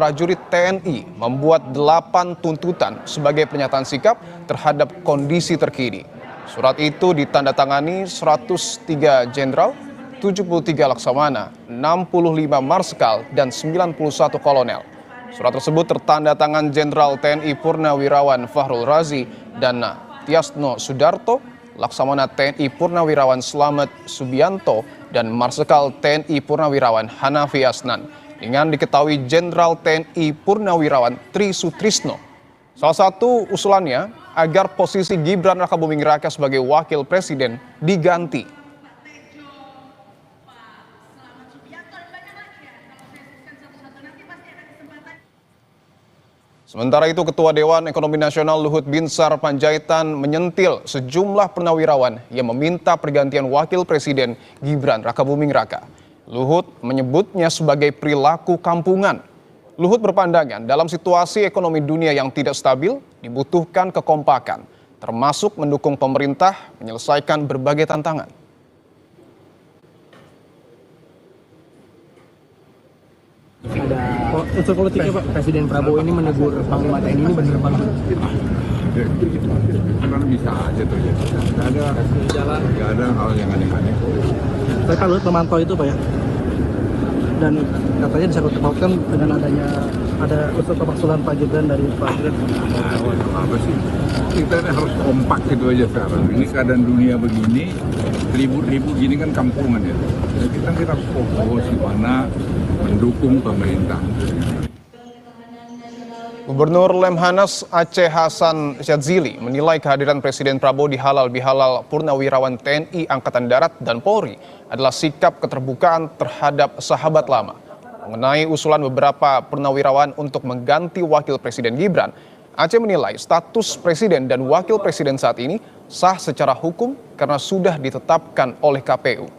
prajurit TNI membuat 8 tuntutan sebagai pernyataan sikap terhadap kondisi terkini. Surat itu ditandatangani 103 jenderal, 73 laksamana, 65 marskal, dan 91 kolonel. Surat tersebut tertanda tangan Jenderal TNI Purnawirawan Fahrul Razi dan Tiasno Sudarto, Laksamana TNI Purnawirawan Slamet Subianto, dan Marsikal TNI Purnawirawan Hanafi Asnan. Dengan diketahui Jenderal TNI Purnawirawan Tri Sutrisno. Salah satu usulannya agar posisi Gibran Rakabuming Raka sebagai wakil presiden diganti. Sementara itu, Ketua Dewan Ekonomi Nasional Luhut Binsar Panjaitan menyentil sejumlah purnawirawan yang meminta pergantian Wakil Presiden Gibran Rakabuming Raka. Luhut menyebutnya sebagai perilaku kampungan. Luhut berpandangan dalam situasi ekonomi dunia yang tidak stabil, dibutuhkan kekompakan, termasuk mendukung pemerintah menyelesaikan berbagai tantangan. Ada unsur politiknya Pak, Presiden Prabowo ini menegur Panglima TNI ini benar Pak? Karena bisa aja tuh ya. Nggak ada hal yang aneh-aneh. Saya Pak Luhut memantau itu Pak ya. Dan katanya disangkut pautkan dengan adanya ada unsur pemaksulan Pak Gibran dari Pak Gibran. Apa sih? Kita ini harus kompak gitu aja sekarang. Ini keadaan dunia begini, ribut-ribut gini kan kampungan ya. Jadi kita harus fokus di mana mendukung pemerintah. Gubernur Lemhanas Aceh Hasan Syadzili menilai kehadiran Presiden Prabowo di halal bihalal Purnawirawan TNI Angkatan Darat dan Polri adalah sikap keterbukaan terhadap sahabat lama. Mengenai usulan beberapa purnawirawan untuk mengganti Wakil Presiden Gibran, Aceh menilai status Presiden dan Wakil Presiden saat ini sah secara hukum karena sudah ditetapkan oleh KPU.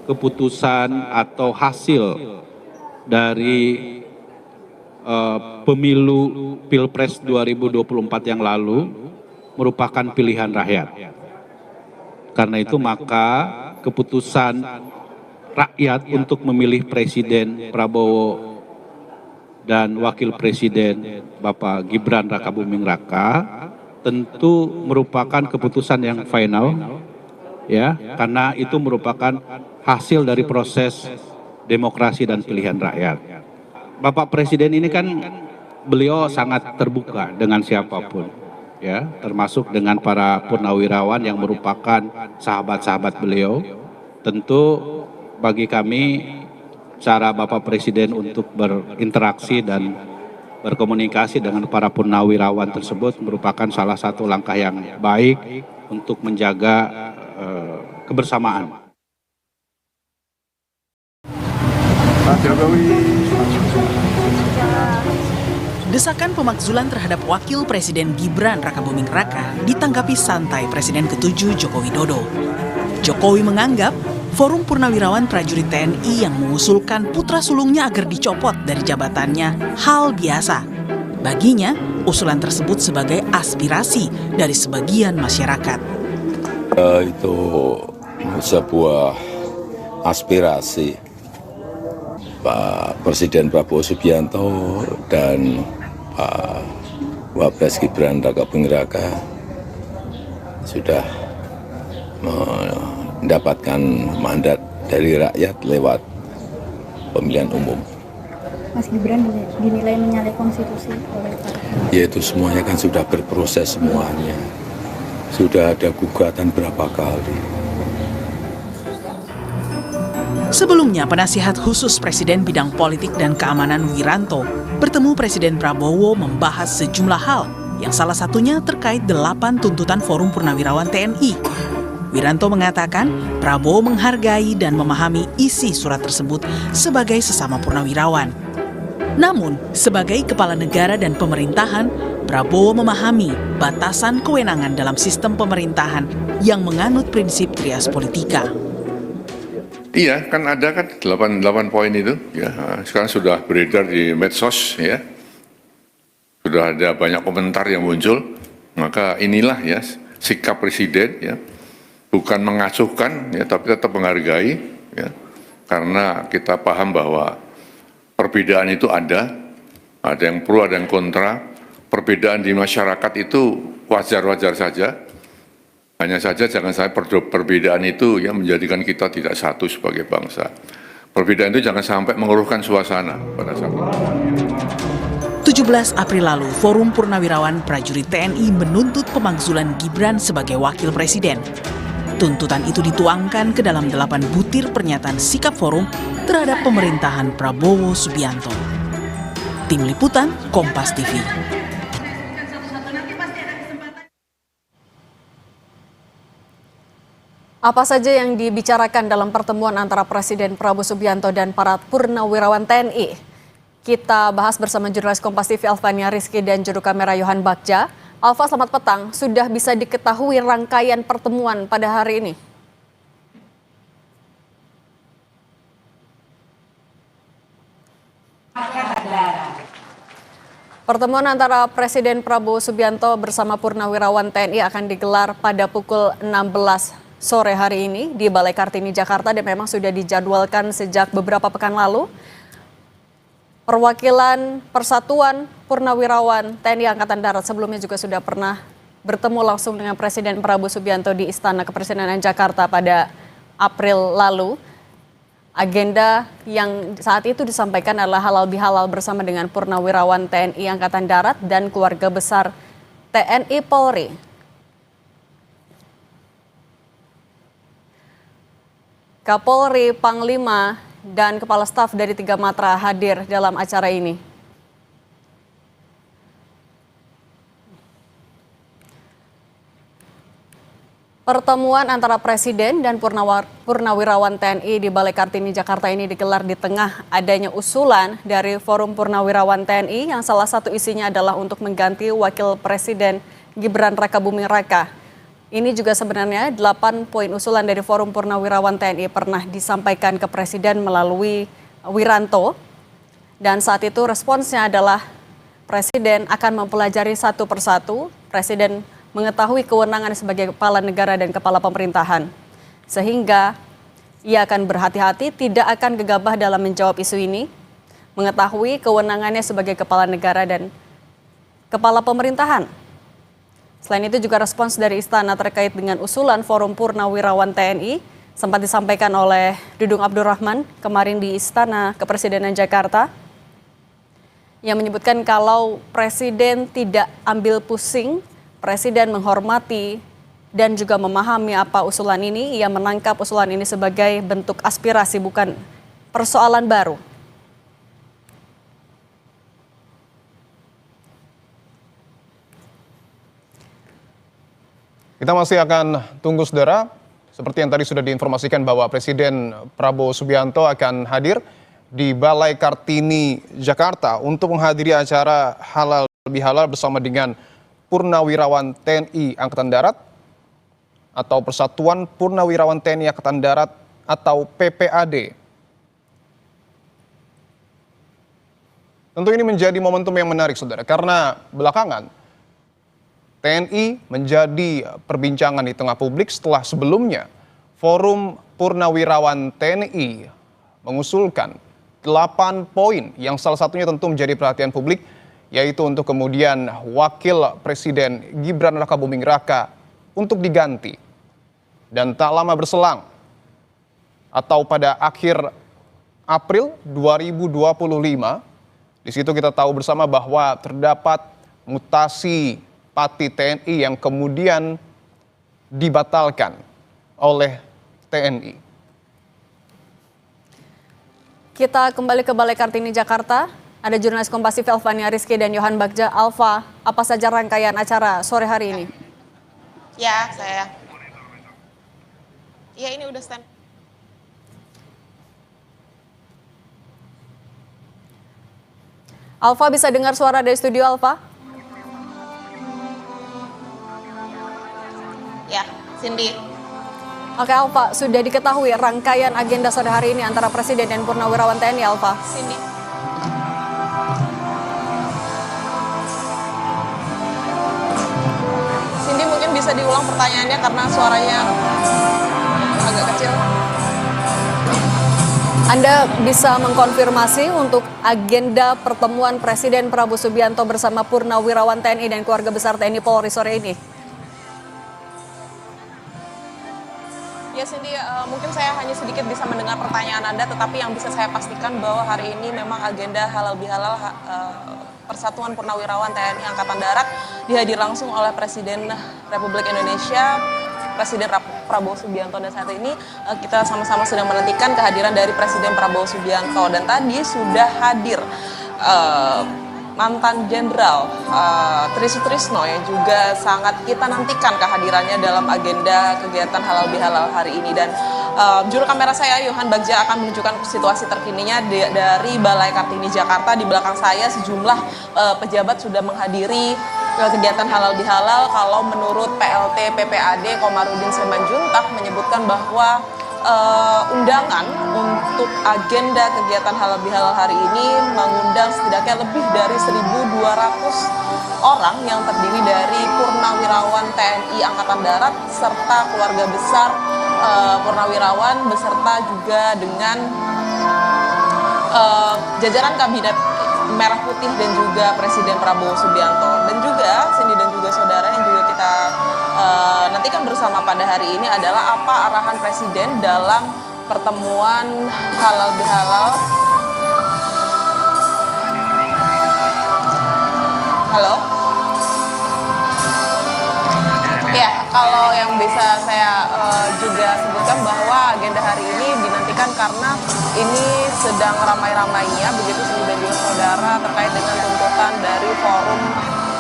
Keputusan atau hasil dari pemilu Pilpres 2024 yang lalu merupakan pilihan rakyat. Karena itu maka keputusan rakyat untuk memilih Presiden Prabowo dan Wakil Presiden Bapak Gibran Rakabuming Raka tentu merupakan keputusan yang final, ya, karena itu merupakan hasil dari proses demokrasi dan pilihan rakyat. Bapak Presiden ini kan beliau sangat terbuka dengan siapapun, ya, termasuk dengan para purnawirawan yang merupakan sahabat-sahabat beliau. Tentu bagi kami cara Bapak Presiden untuk berinteraksi dan berkomunikasi dengan para purnawirawan tersebut merupakan salah satu langkah yang baik untuk menjaga kebersamaan. Pak Jokowi. Desakan pemakzulan terhadap Wakil Presiden Gibran Rakabuming Raka ditanggapi santai Presiden ke-7 Joko Widodo. Jokowi menganggap Forum Purnawirawan Prajurit TNI yang mengusulkan putra sulungnya agar dicopot dari jabatannya hal biasa. Baginya, usulan tersebut sebagai aspirasi dari sebagian masyarakat. Itu sebuah aspirasi Pak Presiden Prabowo Subianto dan Pak Wapres Gibran Rakabuming Raka sudah mendapatkan mandat dari rakyat lewat pemilihan umum. Mas Gibran dinilai menyalahi konstitusi oleh Pak. Ya itu semuanya kan sudah berproses semuanya. Sudah ada gugatan berapa kali. Sebelumnya, penasihat khusus Presiden bidang politik dan keamanan Wiranto bertemu Presiden Prabowo membahas sejumlah hal yang salah satunya terkait 8 tuntutan Forum Purnawirawan TNI. Wiranto mengatakan Prabowo menghargai dan memahami isi surat tersebut sebagai sesama purnawirawan. Namun, sebagai kepala negara dan pemerintahan, Prabowo memahami batasan kewenangan dalam sistem pemerintahan yang menganut prinsip trias politika. Iya, kan ada kan 8 poin itu, ya. Sekarang sudah beredar di medsos, ya. Sudah ada banyak komentar yang muncul. Maka inilah ya sikap presiden, ya. Bukan mengacuhkan, ya, tapi tetap menghargai, ya. karena kita paham bahwa perbedaan itu ada yang pro, ada yang kontra. Perbedaan di masyarakat itu wajar-wajar saja. Hanya saja jangan sampai perbedaan itu yang menjadikan kita tidak satu sebagai bangsa. Perbedaan itu jangan sampai mengeruhkan suasana pada saat itu. 17 April lalu, Forum Purnawirawan Prajurit TNI menuntut pemakzulan Gibran sebagai wakil presiden. Tuntutan itu dituangkan ke dalam 8 butir pernyataan sikap forum terhadap pemerintahan Prabowo Subianto. Tim Liputan, Kompas TV. Apa saja yang dibicarakan dalam pertemuan antara Presiden Prabowo Subianto dan para purnawirawan TNI? Kita bahas bersama jurnalis Kompas TV Alfania Rizky dan juru kamera Yohan Bagja. Alfa, selamat petang. Sudah bisa diketahui rangkaian pertemuan pada hari ini? Pertemuan antara Presiden Prabowo Subianto bersama purnawirawan TNI akan digelar pada pukul 16 sore hari ini di Balai Kartini, Jakarta, dan memang sudah dijadwalkan sejak beberapa pekan lalu. Perwakilan Persatuan Purnawirawan TNI Angkatan Darat sebelumnya juga sudah pernah bertemu langsung dengan Presiden Prabowo Subianto di Istana Kepresidenan Jakarta pada April lalu. Agenda yang saat itu disampaikan adalah halal bihalal bersama dengan Purnawirawan TNI Angkatan Darat dan keluarga besar TNI Polri. Kapolri, Panglima, dan Kepala Staf dari 3 Matra hadir dalam acara ini. Pertemuan antara Presiden dan Purnawirawan TNI di Balai Kartini, Jakarta ini digelar di tengah adanya usulan dari Forum Purnawirawan TNI yang salah satu isinya adalah untuk mengganti Wakil Presiden Gibran Rakabuming Raka. Ini juga sebenarnya 8 poin usulan dari Forum Purnawirawan TNI pernah disampaikan ke Presiden melalui Wiranto. Dan saat itu responsnya adalah Presiden akan mempelajari satu persatu. Presiden mengetahui kewenangan sebagai kepala negara dan kepala pemerintahan. Sehingga ia akan berhati-hati, tidak akan gegabah dalam menjawab isu ini. Mengetahui kewenangannya sebagai kepala negara dan kepala pemerintahan. Selain itu juga respons dari Istana terkait dengan usulan Forum Purnawirawan TNI sempat disampaikan oleh Dudung Abdurrahman kemarin di Istana Kepresidenan Jakarta yang menyebutkan kalau Presiden tidak ambil pusing, Presiden menghormati dan juga memahami apa usulan ini, ia menangkap usulan ini sebagai bentuk aspirasi bukan persoalan baru. Kita masih akan tunggu, saudara. Seperti yang tadi sudah diinformasikan bahwa Presiden Prabowo Subianto akan hadir di Balai Kartini, Jakarta untuk menghadiri acara halal bihalal bersama dengan Purnawirawan TNI Angkatan Darat atau Persatuan Purnawirawan TNI Angkatan Darat atau PPAD. Tentu ini menjadi momentum yang menarik, saudara, karena belakangan TNI menjadi perbincangan di tengah publik setelah sebelumnya Forum Purnawirawan TNI mengusulkan 8 poin yang salah satunya tentu menjadi perhatian publik, yaitu untuk kemudian Wakil Presiden Gibran Rakabuming Raka untuk diganti. Dan tak lama berselang atau pada akhir April 2025, di situ kita tahu bersama bahwa terdapat mutasi Pati TNI yang kemudian dibatalkan oleh TNI. Kita kembali ke Balai Kartini, Jakarta. Ada jurnalis Kompas TV Alfania Rizky dan Yohan Bagja. Alfa, apa saja rangkaian acara sore hari ini? Ya, saya. Ya, ini udah stand. Alfa, bisa dengar suara dari studio, Alfa? Ya, Cindy. Oke, Alfa, sudah diketahui rangkaian agenda sore hari ini antara Presiden dan Purnawirawan TNI, Alfa? Cindy. Cindy, mungkin bisa diulang pertanyaannya karena suaranya agak kecil. Anda bisa mengkonfirmasi untuk agenda pertemuan Presiden Prabowo Subianto bersama Purnawirawan TNI dan keluarga besar TNI Polri sore ini. Ya Cindy, mungkin saya hanya sedikit bisa mendengar pertanyaan Anda, tetapi yang bisa saya pastikan bahwa hari ini memang agenda halal bihalal Persatuan Purnawirawan TNI Angkatan Darat dihadir langsung oleh Presiden Republik Indonesia, Presiden Prabowo Subianto, dan saat ini kita sama-sama sedang menantikan kehadiran dari Presiden Prabowo Subianto, dan tadi sudah hadir mantan Jenderal Tri Sutrisno yang juga sangat kita nantikan kehadirannya dalam agenda kegiatan halal bihalal hari ini. Dan juru kamera saya Yohan Bagja akan menunjukkan situasi terkininya dari Balai Kartini Jakarta. Di belakang saya sejumlah pejabat sudah menghadiri kegiatan halal bihalal. Kalau menurut PLT PPAD Komarudin Simanjuntak menyebutkan bahwa undangan untuk agenda kegiatan halal bihalal hari ini mengundang setidaknya lebih dari 1.200 orang yang terdiri dari purnawirawan TNI Angkatan Darat serta keluarga besar purnawirawan beserta juga dengan jajaran kabinet Merah Putih dan juga Presiden Prabowo Subianto. Dan juga Cindy dan juga saudara yang juga kita nantikan bersama pada hari ini adalah apa arahan Presiden dalam pertemuan halal bihalal. Halo? Ya, kalau yang bisa saya juga sebutkan bahwa agenda hari ini dinantikan karena ini sedang ramai-ramainya begitu Cindy dan juga saudara terkait dengan tuntutan dari Forum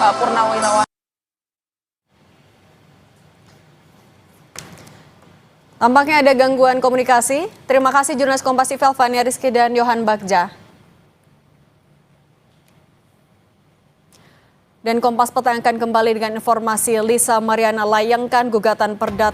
Purnawirawan. Tampaknya ada gangguan komunikasi. Terima kasih jurnalis Kompas TV Fania Rizky dan Yohan Bagja. Dan Kompas Petang akan kembali dengan informasi Lisa Mariana layangkan gugatan perdata